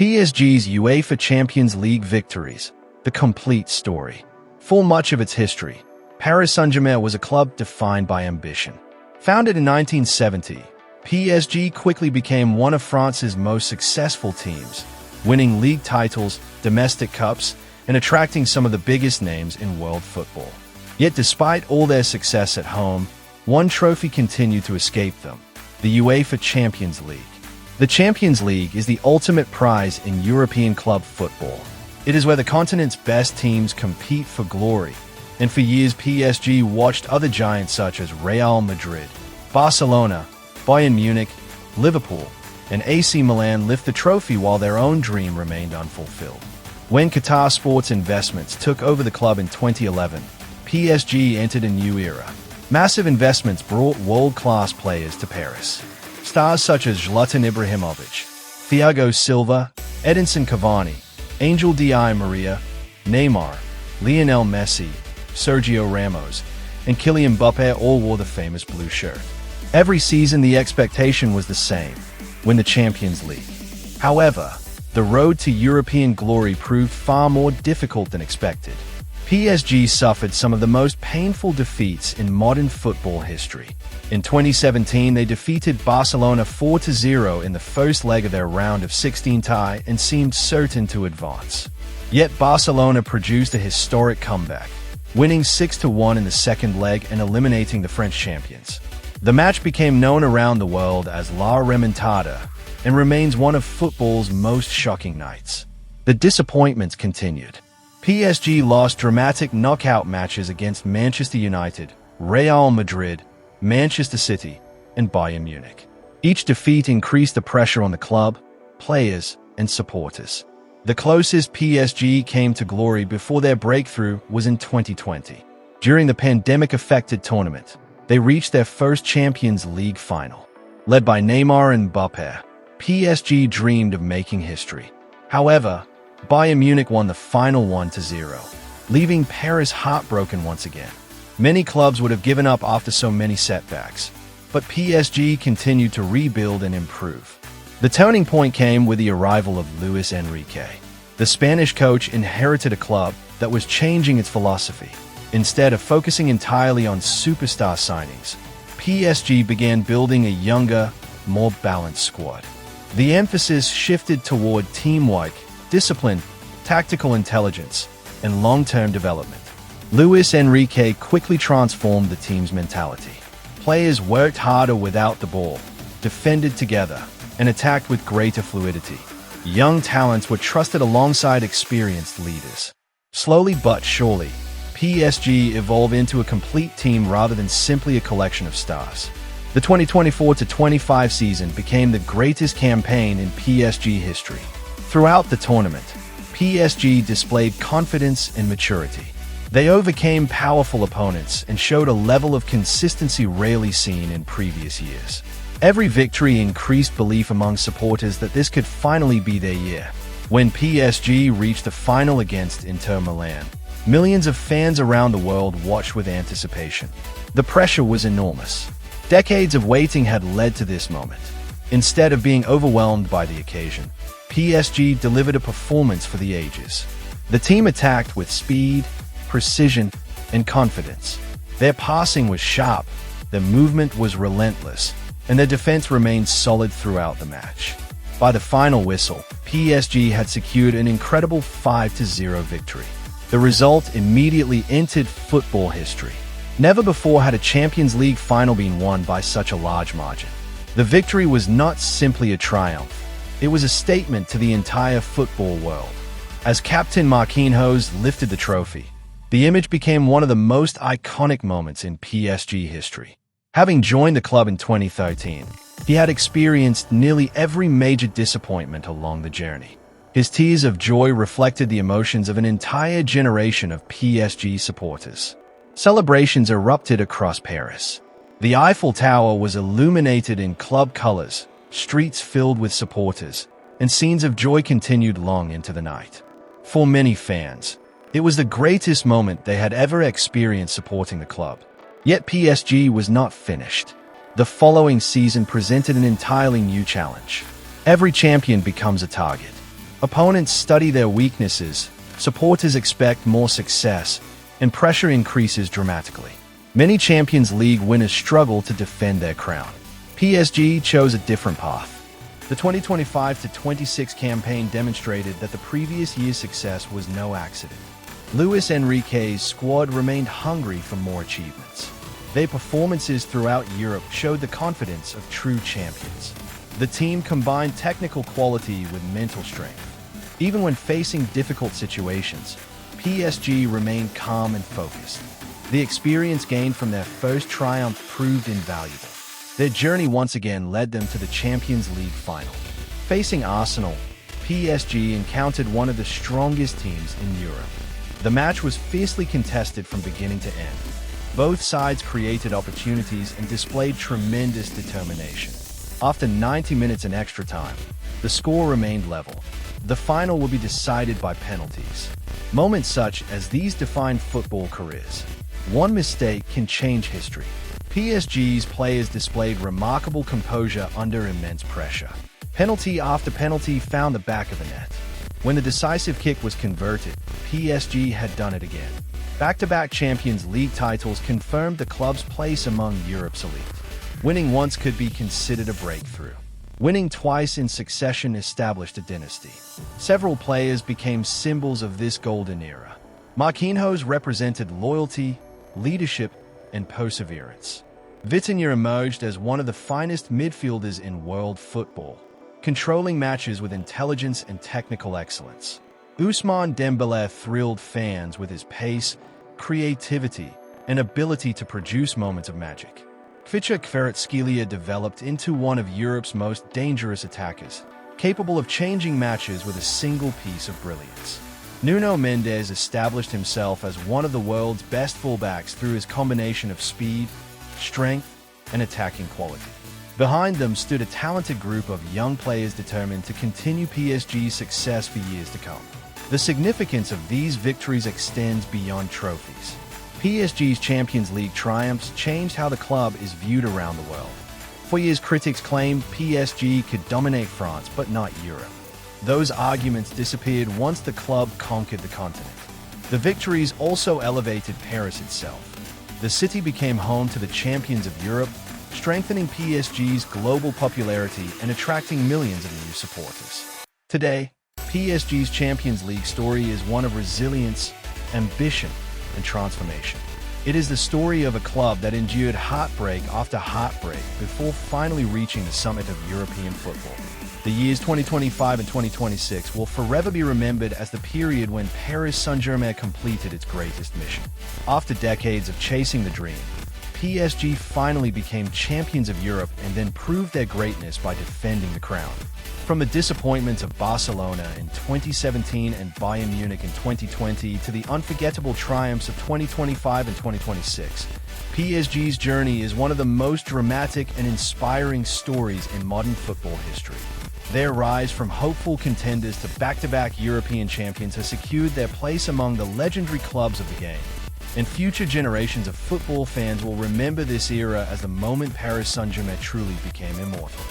PSG's UEFA Champions League victories, the complete story. For much of its history, Paris Saint-Germain was a club defined by ambition. Founded in 1970, PSG quickly became one of France's most successful teams, winning league titles, domestic cups, and attracting some of the biggest names in world football. Yet despite all their success at home, one trophy continued to escape them: the UEFA Champions League. The Champions League is the ultimate prize in European club football. It is where the continent's best teams compete for glory, and for years PSG watched other giants such as Real Madrid, Barcelona, Bayern Munich, Liverpool, and AC Milan lift the trophy while their own dream remained unfulfilled. When Qatar Sports Investments took over the club in 2011, PSG entered a new era. Massive investments brought world-class players to Paris. Stars such as Zlatan Ibrahimovic, Thiago Silva, Edinson Cavani, Angel Di Maria, Neymar, Lionel Messi, Sergio Ramos, and Kylian Mbappé all wore the famous blue shirt. Every season the expectation was the same: win the Champions League. However, the road to European glory proved far more difficult than expected. PSG suffered some of the most painful defeats in modern football history. In 2017, they defeated Barcelona 4-0 in the first leg of their round of 16 tie and seemed certain to advance. Yet Barcelona produced a historic comeback, winning 6-1 in the second leg and eliminating the French champions. The match became known around the world as La Remontada and remains one of football's most shocking nights. The disappointments continued. PSG lost dramatic knockout matches against Manchester United, Real Madrid, Manchester City, and Bayern Munich. Each defeat increased the pressure on the club, players, and supporters. The closest PSG came to glory before their breakthrough was in 2020. During the pandemic-affected tournament, they reached their first Champions League final. Led by Neymar and Mbappé, PSG dreamed of making history. However, Bayern Munich won the final 1-0, leaving Paris heartbroken once again. Many clubs would have given up after so many setbacks, but PSG continued to rebuild and improve. The turning point came with the arrival of Luis Enrique. The Spanish coach inherited a club that was changing its philosophy. Instead of focusing entirely on superstar signings, PSG began building a younger, more balanced squad. The emphasis shifted toward teamwork, discipline, tactical intelligence, and long-term development. Luis Enrique quickly transformed the team's mentality. Players worked harder without the ball, defended together, and attacked with greater fluidity. Young talents were trusted alongside experienced leaders. Slowly but surely, PSG evolved into a complete team rather than simply a collection of stars. The 2024-25 season became the greatest campaign in PSG history. Throughout the tournament, PSG displayed confidence and maturity. They overcame powerful opponents and showed a level of consistency rarely seen in previous years. Every victory increased belief among supporters that this could finally be their year. When PSG reached the final against Inter Milan, millions of fans around the world watched with anticipation. The pressure was enormous. Decades of waiting had led to this moment. Instead of being overwhelmed by the occasion, PSG delivered a performance for the ages. The team attacked with speed, precision, and confidence. Their passing was sharp, their movement was relentless, and their defense remained solid throughout the match. By the final whistle, PSG had secured an incredible 5-0 victory. The result immediately entered football history. Never before had a Champions League final been won by such a large margin. The victory was not simply a triumph. It was a statement to the entire football world. As Captain Marquinhos lifted the trophy, the image became one of the most iconic moments in PSG history. Having joined the club in 2013, he had experienced nearly every major disappointment along the journey. His tears of joy reflected the emotions of an entire generation of PSG supporters. Celebrations erupted across Paris. The Eiffel Tower was illuminated in club colors, streets filled with supporters, and scenes of joy continued long into the night. For many fans, it was the greatest moment they had ever experienced supporting the club. Yet PSG was not finished. The following season presented an entirely new challenge. Every champion becomes a target. Opponents study their weaknesses, supporters expect more success, and pressure increases dramatically. Many Champions League winners struggle to defend their crown. PSG chose a different path. The 2025-26 campaign demonstrated that the previous year's success was no accident. Luis Enrique's squad remained hungry for more achievements. Their performances throughout Europe showed the confidence of true champions. The team combined technical quality with mental strength. Even when facing difficult situations, PSG remained calm and focused. The experience gained from their first triumph proved invaluable. Their journey once again led them to the Champions League final. Facing Arsenal, PSG encountered one of the strongest teams in Europe. The match was fiercely contested from beginning to end. Both sides created opportunities and displayed tremendous determination. After 90 minutes in extra time, the score remained level. The final will be decided by penalties. Moments such as these define football careers. One mistake can change history. PSG's players displayed remarkable composure under immense pressure. Penalty after penalty found the back of the net. When the decisive kick was converted, PSG had done it again. Back-to-back Champions League titles confirmed the club's place among Europe's elite. Winning once could be considered a breakthrough. Winning twice in succession established a dynasty. Several players became symbols of this golden era. Marquinhos represented loyalty, leadership, and perseverance. Vitinha emerged as one of the finest midfielders in world football, controlling matches with intelligence and technical excellence. Ousmane Dembélé thrilled fans with his pace, creativity, and ability to produce moments of magic. Kvaratskhelia developed into one of Europe's most dangerous attackers, capable of changing matches with a single piece of brilliance. Nuno Mendes established himself as one of the world's best fullbacks through his combination of speed, strength, and attacking quality. Behind them stood a talented group of young players determined to continue PSG's success for years to come. The significance of these victories extends beyond trophies. PSG's Champions League triumphs changed how the club is viewed around the world. For years, critics claimed PSG could dominate France, but not Europe. Those arguments disappeared once the club conquered the continent. The victories also elevated Paris itself. The city became home to the champions of Europe, strengthening PSG's global popularity and attracting millions of new supporters. Today, PSG's Champions League story is one of resilience, ambition, and transformation. It is the story of a club that endured heartbreak after heartbreak before finally reaching the summit of European football. The years 2025 and 2026 will forever be remembered as the period when Paris Saint-Germain completed its greatest mission. After decades of chasing the dream, PSG finally became champions of Europe and then proved their greatness by defending the crown. From the disappointments of Barcelona in 2017 and Bayern Munich in 2020 to the unforgettable triumphs of 2025 and 2026, PSG's journey is one of the most dramatic and inspiring stories in modern football history. Their rise from hopeful contenders to back-to-back European champions has secured their place among the legendary clubs of the game. And future generations of football fans will remember this era as the moment Paris Saint-Germain truly became immortal.